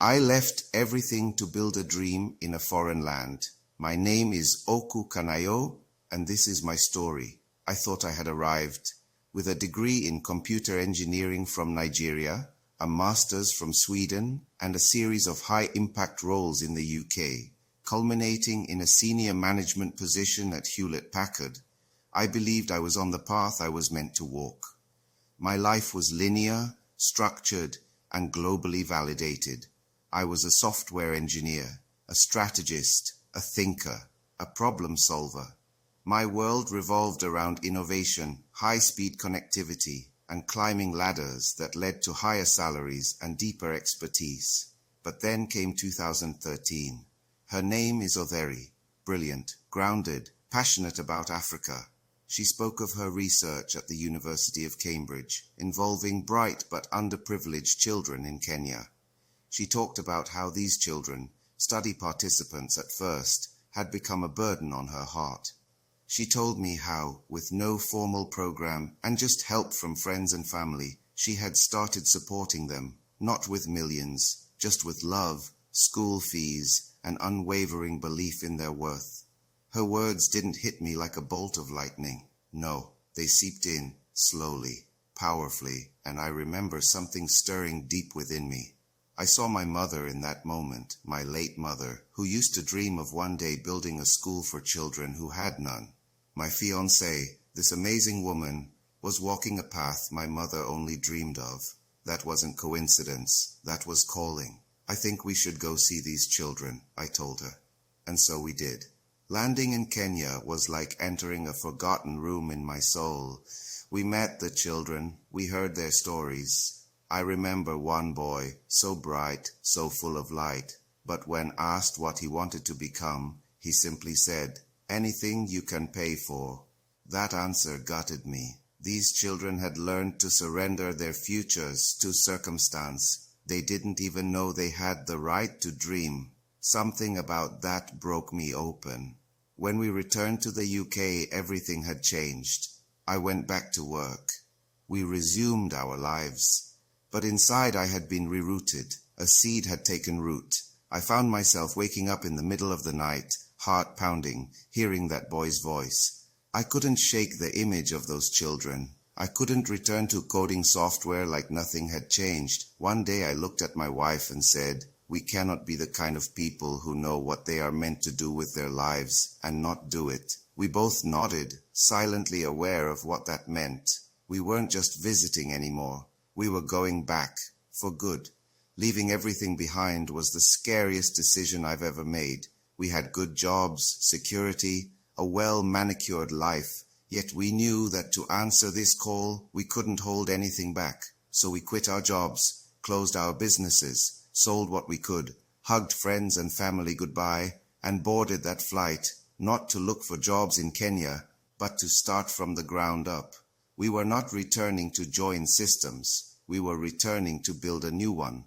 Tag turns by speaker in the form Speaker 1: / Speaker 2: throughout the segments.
Speaker 1: I left everything to build a dream in a foreign land. My name is Oku Kanayo, and this is my story. I thought I had arrived. With a degree in computer engineering from Nigeria, a master's from Sweden, and a series of high-impact roles in the UK, culminating in a senior management position at Hewlett-Packard, I believed I was on the path I was meant to walk. My life was linear, structured, and globally validated. I was a software engineer, a strategist, a thinker, a problem solver. My world revolved around innovation, high-speed connectivity, and climbing ladders that led to higher salaries and deeper expertise. But then came 2013. Her name is Otheri, brilliant, grounded, passionate about Africa. She spoke of her research at the University of Cambridge, involving bright but underprivileged children in Kenya. She talked about how these children, study participants at first, had become a burden on her heart. She told me how, with no formal program and just help from friends and family, she had started supporting them, not with millions, just with love, school fees, and unwavering belief in their worth. Her words didn't hit me like a bolt of lightning. No, they seeped in, slowly, powerfully, and I remember something stirring deep within me. I saw my mother in that moment, my late mother, who used to dream of one day building a school for children who had none. My fiancée, this amazing woman, was walking a path my mother only dreamed of. That wasn't coincidence, that was calling. I think we should go see these children, I told her. And so we did. Landing in Kenya was like entering a forgotten room in my soul. We met the children, we heard their stories. I remember one boy, so bright, so full of light, but when asked what he wanted to become, he simply said, "Anything you can pay for." That answer gutted me. These children had learned to surrender their futures to circumstance. They didn't even know they had the right to dream. Something about that broke me open. When we returned to the UK, everything had changed. I went back to work. We resumed our lives. But inside I had been rerouted. A seed had taken root. I found myself waking up in the middle of the night, heart pounding, hearing that boy's voice. I couldn't shake the image of those children. I couldn't return to coding software like nothing had changed. One day I looked at my wife and said, "We cannot be the kind of people who know what they are meant to do with their lives and not do it." We both nodded, silently aware of what that meant. We weren't just visiting anymore. We were going back, for good. Leaving everything behind was the scariest decision I've ever made. We had good jobs, security, a well-manicured life, yet we knew that to answer this call, we couldn't hold anything back. So we quit our jobs, closed our businesses, sold what we could, hugged friends and family goodbye, and boarded that flight, not to look for jobs in Kenya, but to start from the ground up. We were not returning to join systems. We were returning to build a new one.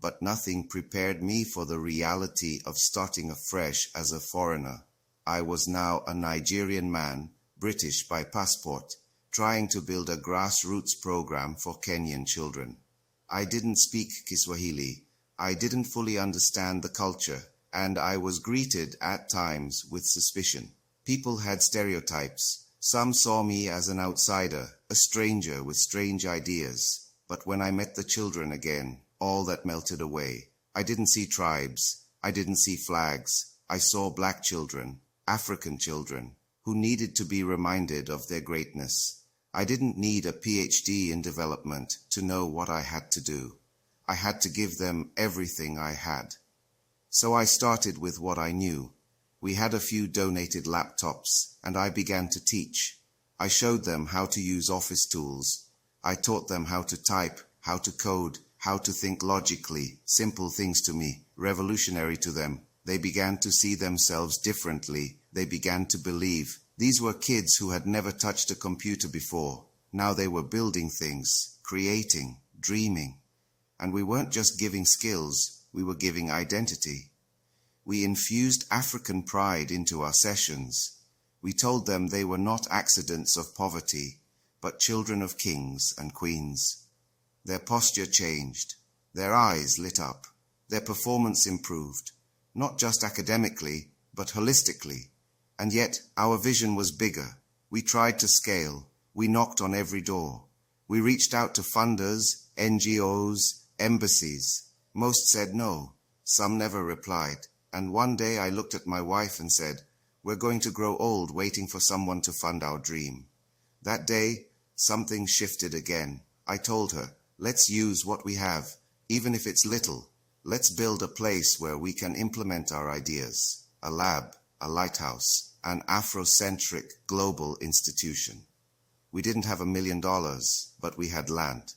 Speaker 1: But nothing prepared me for the reality of starting afresh as a foreigner. I was now a Nigerian man, British by passport, trying to build a grassroots program for Kenyan children. I didn't speak Kiswahili. I didn't fully understand the culture, and I was greeted at times with suspicion. People had stereotypes. Some saw me as an outsider, a stranger with strange ideas. But when I met the children again, all that melted away. I didn't see tribes. I didn't see flags. I saw black children, African children, who needed to be reminded of their greatness. I didn't need a PhD in development to know what I had to do. I had to give them everything I had. So I started with what I knew. We had a few donated laptops, and I began to teach. I showed them how to use office tools. I taught them how to type, how to code, how to think logically, simple things to me, revolutionary to them. They began to see themselves differently. They began to believe. These were kids who had never touched a computer before. Now they were building things, creating, dreaming. And we weren't just giving skills, we were giving identity. We infused African pride into our sessions. We told them they were not accidents of poverty, but children of kings and queens. Their posture changed. Their eyes lit up. Their performance improved, not just academically, but holistically. And yet, our vision was bigger. We tried to scale. We knocked on every door. We reached out to funders, NGOs, embassies. Most said no. Some never replied. And one day I looked at my wife and said, "We're going to grow old waiting for someone to fund our dream." That day, something shifted again. I told her, "Let's use what we have, even if it's little. Let's build a place where we can implement our ideas. A lab, a lighthouse, an Afrocentric global institution." We didn't have $1 million, but we had land.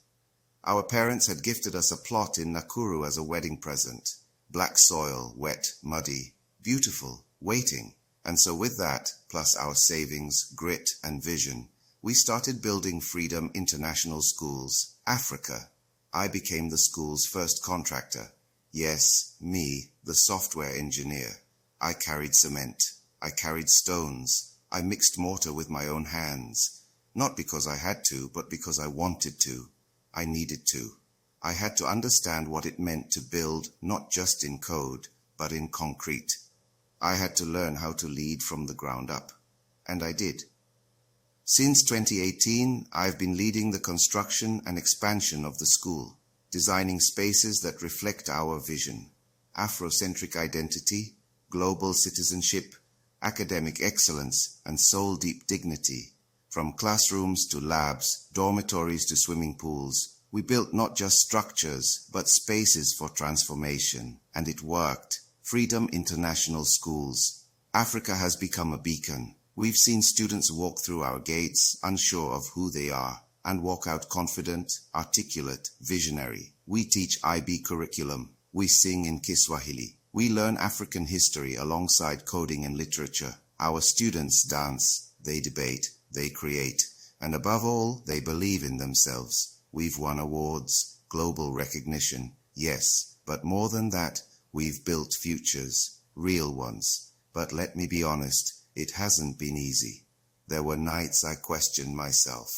Speaker 1: Our parents had gifted us a plot in Nakuru as a wedding present. Black soil, wet, muddy, beautiful, waiting. And so with that, plus our savings, grit, and vision, we started building Freedom International Schools, Africa. I became the school's first contractor. Yes, me, the software engineer. I carried cement. I carried stones. I mixed mortar with my own hands. Not because I had to, but because I wanted to. I needed to. I had to understand what it meant to build not just in code, but in concrete. I had to learn how to lead from the ground up. And I did. Since 2018, I've been leading the construction and expansion of the school, designing spaces that reflect our vision: Afrocentric identity, global citizenship, academic excellence, and soul-deep dignity. From classrooms to labs, dormitories to swimming pools, we built not just structures, but spaces for transformation. And it worked. Freedom International Schools. Africa has become a beacon. We've seen students walk through our gates, unsure of who they are, and walk out confident, articulate, visionary. We teach IB curriculum. We sing in Kiswahili. We learn African history alongside coding and literature. Our students dance, they debate, they create, and above all, they believe in themselves. We've won awards, global recognition, yes, but more than that, we've built futures, real ones. But let me be honest, it hasn't been easy. There were nights I questioned myself,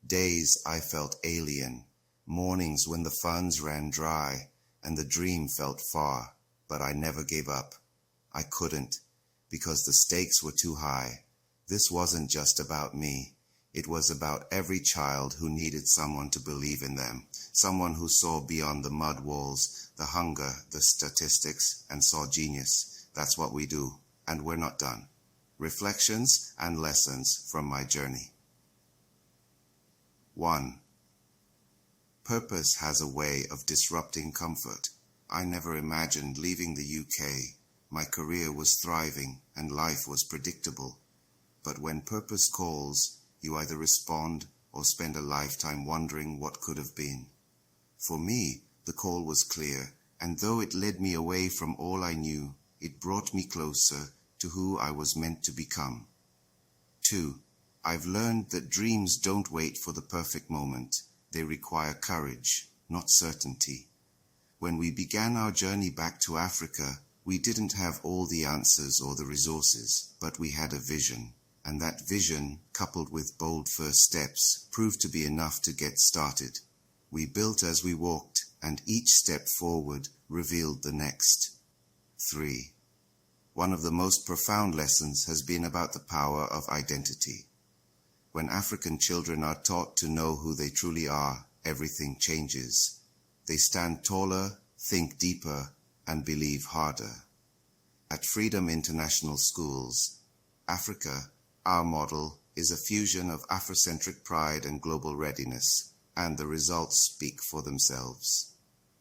Speaker 1: days I felt alien, mornings when the funds ran dry and the dream felt far, but I never gave up. I couldn't, because the stakes were too high. This wasn't just about me. It was about every child who needed someone to believe in them, someone who saw beyond the mud walls, the hunger, the statistics, and saw genius. That's what we do, and we're not done. Reflections and lessons from my journey. 1. Purpose has a way of disrupting comfort. I never imagined leaving the UK. My career was thriving and life was predictable. But when purpose calls, you either respond or spend a lifetime wondering what could have been. For me, the call was clear, and though it led me away from all I knew, it brought me closer to who I was meant to become. 2. I've learned that dreams don't wait for the perfect moment. They require courage, not certainty. When we began our journey back to Africa, we didn't have all the answers or the resources, but we had a vision. And that vision, coupled with bold first steps, proved to be enough to get started. We built as we walked, and each step forward revealed the next. 3. One of the most profound lessons has been about the power of identity. When African children are taught to know who they truly are, everything changes. They stand taller, think deeper, and believe harder. At Freedom International Schools, Africa, our model is a fusion of Afrocentric pride and global readiness, and the results speak for themselves.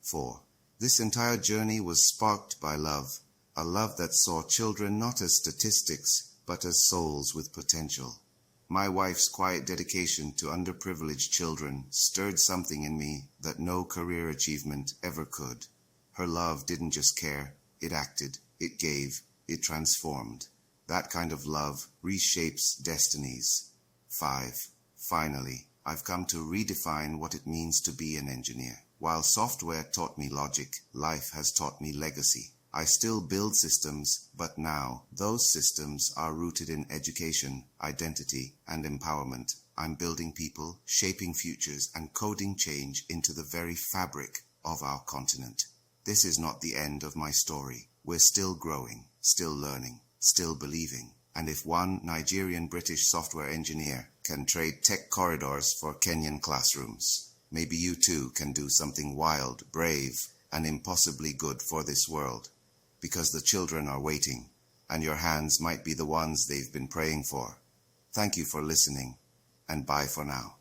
Speaker 1: 4. This entire journey was sparked by love, a love that saw children not as statistics, but as souls with potential. My wife's quiet dedication to underprivileged children stirred something in me that no career achievement ever could. Her love didn't just care, it acted, it gave, it transformed. That kind of love reshapes destinies. 5. Finally, I've come to redefine what it means to be an engineer. While software taught me logic, life has taught me legacy. I still build systems, but now those systems are rooted in education, identity, and empowerment. I'm building people, shaping futures, and coding change into the very fabric of our continent. This is not the end of my story. We're still growing, still learning, still believing. And if one Nigerian-British software engineer can trade tech corridors for Kenyan classrooms, maybe you too can do something wild, brave, and impossibly good for this world. Because the children are waiting, and your hands might be the ones they've been praying for. Thank you for listening, and bye for now.